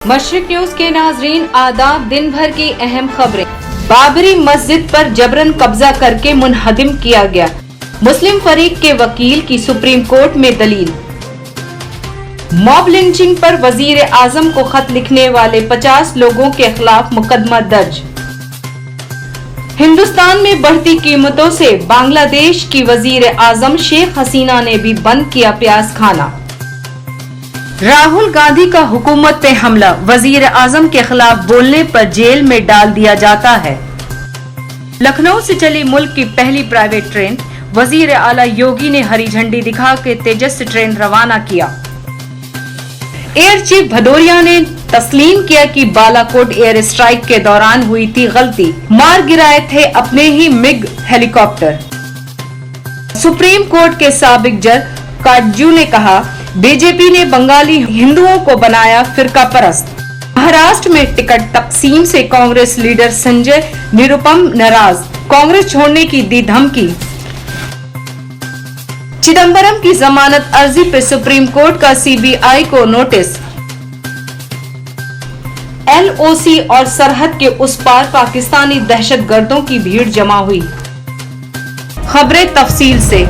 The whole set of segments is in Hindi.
मशरिक न्यूज के नाजरीन आदाब। दिन भर की अहम खबरें। बाबरी मस्जिद पर जबरन कब्जा करके मुनहदिम किया गया। मुस्लिम फरीक के वकील की सुप्रीम कोर्ट में दलील। मॉब लिंचिंग पर वजीर आजम को खत लिखने वाले 50 लोगों के खिलाफ मुकदमा दर्ज। हिंदुस्तान में बढ़ती कीमतों से बांग्लादेश की वजीर आजम शेख हसीना ने भी बंद किया प्याज खाना। राहुल गांधी का हुकूमत पे हमला, वजीर आजम के खिलाफ बोलने पर जेल में डाल दिया जाता है। लखनऊ से चली मुल्क की पहली प्राइवेट ट्रेन, वजीर आला योगी ने हरी झंडी दिखा के तेजस ट्रेन रवाना किया। एयर चीफ भदौरिया ने तस्लीम किया कि बालाकोट एयर स्ट्राइक के दौरान हुई थी गलती, मार गिराए थे अपने ही मिग हेलीकॉप्टर। सुप्रीम कोर्ट के साबिक जज काटजू ने कहा, बीजेपी ने बंगाली हिंदुओं को बनाया फिरका परस्त। महाराष्ट्र में टिकट तकसीम से कांग्रेस लीडर संजय निरुपम नाराज, कांग्रेस छोड़ने की दी धमकी। चिदंबरम की जमानत अर्जी पर सुप्रीम कोर्ट का सीबीआई को नोटिस। एलओसी और सरहद के उस पार पाकिस्तानी दहशतगर्दों की भीड़ जमा हुई। खबरें तफसील से।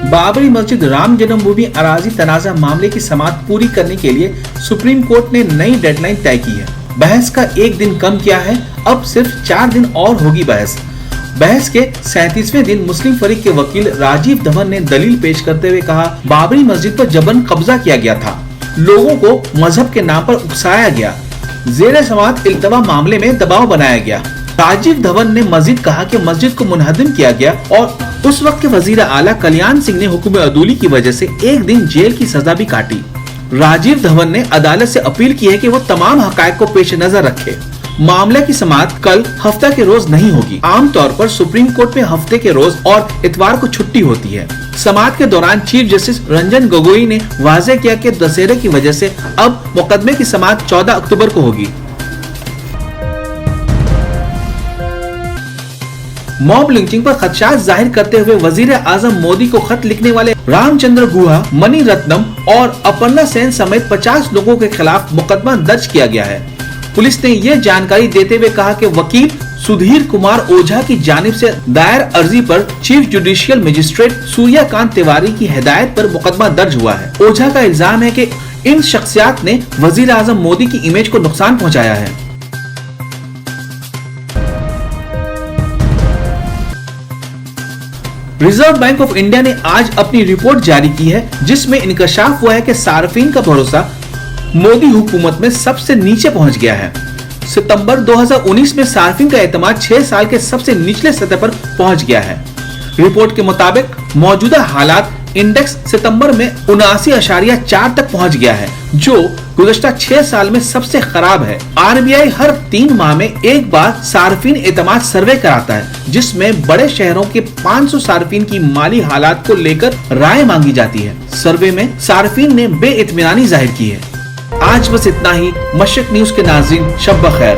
बाबरी मस्जिद राम जन्मभूमि अराजी तनाजा मामले की समाअत पूरी करने के लिए सुप्रीम कोर्ट ने नई डेडलाइन तय की है। बहस का एक दिन कम किया है, अब सिर्फ 4 दिन और होगी बहस के 37वें दिन मुस्लिम फरीक के वकील राजीव धवन ने दलील पेश करते हुए कहा, बाबरी मस्जिद पर जबरन कब्जा किया गया था, लोगों को मजहब के नाम पर उकसाया गया, जेर समाअत इल्तवा मामले में दबाव बनाया गया। राजीव धवन ने मजीद कहा कि मस्जिद को मुनहदिम किया गया और उस वक्त के वजीर आला कल्याण सिंह ने हुक्म अदूली की वजह से 1 दिन जेल की सजा भी काटी। राजीव धवन ने अदालत से अपील की है कि वो तमाम हकायक को पेश नजर रखे। मामले की समाअत कल हफ्ता के रोज नहीं होगी। आमतौर पर सुप्रीम कोर्ट में हफ्ते के रोज और इतवार को छुट्टी होती है। समाअत के दौरान चीफ जस्टिस रंजन गोगोई ने वाज़ेह किया कि दशहरे की वजह से अब मुकदमे की समाअत 14 अक्टूबर को होगी। मॉब लिंचिंग पर खदशात जाहिर करते हुए वजीर आजम मोदी को खत लिखने वाले रामचंद्र गुहा, मणि रत्नम और अपर्णा सेन समेत 50 लोगों के खिलाफ मुकदमा दर्ज किया गया है। पुलिस ने ये जानकारी देते हुए कहा कि वकील सुधीर कुमार ओझा की जानिब से दायर अर्जी पर chief judicial magistrate Suryakant Tiwari की हिदायत पर मुकदमा दर्ज हुआ है। ओझा का इल्जाम है कि इन शख्सियात ने वजीर आजम मोदी की इमेज को नुकसान पहुँचाया है। रिजर्व बैंक ऑफ इंडिया ने आज अपनी रिपोर्ट जारी की है, जिसमें इंकशाफ हुआ है कि सार्फिन का भरोसा मोदी हुकूमत में सबसे नीचे पहुंच गया है। सितंबर 2019 में सार्फिन का एतमाद 6 साल के सबसे निचले सतह पर पहुंच गया है। रिपोर्ट के मुताबिक मौजूदा हालात इंडेक्स सितंबर में 79.4 तक पहुंच गया है, जो गुज़श्ता 6 साल में सबसे खराब है। आरबीआई हर 3 माह में एक बार सार्फिन एतमाद सर्वे कराता है, जिसमें बड़े शहरों के 500 सार्फिन की माली हालात को लेकर राय मांगी जाती है। सर्वे में सार्फिन ने बेइत्मीनानी जाहिर की है। आज बस इतना ही। मशरिक न्यूज के नाज़रीन, शब बखैर।